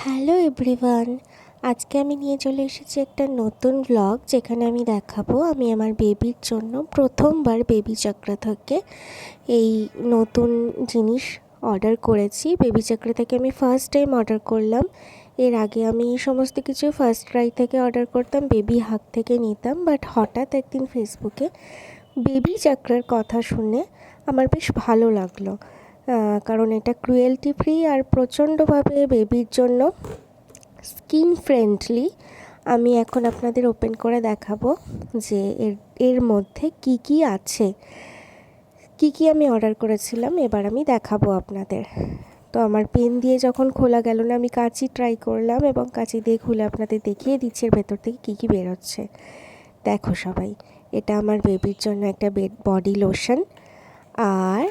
Hello everyone, আজকে আমি নিয়ে চলে এসেছি একটা নতুন ব্লগ যেখানে আমি দেখাবো আমি আমার বেবির জন্য প্রথমবার বেবি চক্রা থেকে এই নতুন জিনিস অর্ডার করেছি। বেবি চক্রা থেকে আমি ফার্স্ট টাইম অর্ডার করলাম। এর আগে আমি সমস্ত কিছু ফার্স্ট ক্রাই থেকে অর্ডার করতাম, বেবি হাগ থেকে নিতাম। বাট হঠাৎ একদিন ফেসবুকে বেবি চক্রার কথা শুনে আমার বেশ ভালো লাগলো, কারণ এটা ক্রুয়েলটি ফ্রি আর প্রচণ্ডভাবে বেবির জন্য স্কিন ফ্রেন্ডলি। আমি এখন আপনাদের ওপেন করে দেখাবো যে এর মধ্যে কি আছে, কি আমি অর্ডার করেছিলাম এবার আমি দেখাবো আপনাদের। তো আমার পেন দিয়ে যখন খোলা গেল না, আমি কাঁচি ট্রাই করলাম এবং কাঁচি দিয়ে খুলে আপনাদের দেখিয়ে দিচ্ছি এর ভেতর থেকে কী বেরোচ্ছে। দেখো সবাই, এটা আমার বেবির জন্য একটা বডি লোশন, আর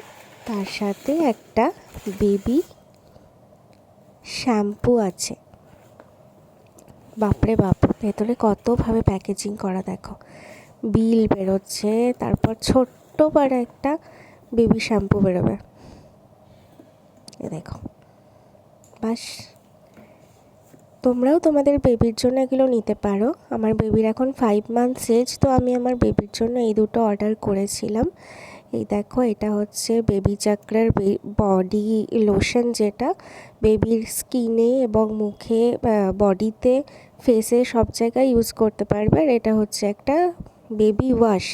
তার সাথে একটা বেবি শ্যাম্পু আছে। বাপরে বাপ, ভেতরে কতভাবে প্যাকেজিং করা দেখো, বিল বেরোচ্ছে, তারপর ছোট্ট পাড়া একটা বেবি শ্যাম্পু বেরোবে। এ দেখো, বাস তোমরাও তোমাদের বেবির জন্য এগুলো নিতে পারো। আমার বেবির এখন 5 মান্থস এজ, তো আমি আমার বেবির জন্য এই দুটো অর্ডার করেছিলাম। এই দেখো, এটা হচ্ছে বেবি চক্রার বডি লোশন, যেটা বেবির স্কিনে এবং মুখে, বডিতে, ফেসে সব জায়গায় ইউজ করতে পারবে। আর এটা হচ্ছে একটা বেবি ওয়াশ,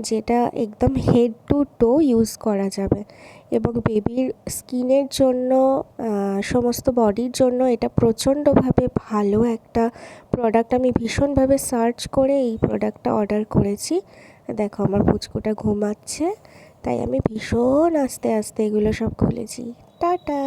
যেটা একদম হেড টু টো ইউজ করা যাবে এবং বেবির স্কিনের জন্য, সমস্ত বডির জন্য এটা প্রচণ্ডভাবে ভালো একটা প্রোডাক্ট। আমি ভীষণভাবে সার্চ করে এই প্রোডাক্টটা অর্ডার করেছি। দেখো, আমার পুচকুটা ঘুমাচ্ছে, তাই আমি ভীষণ আস্তে আস্তে এগুলো সব খুলেছি। টাটা।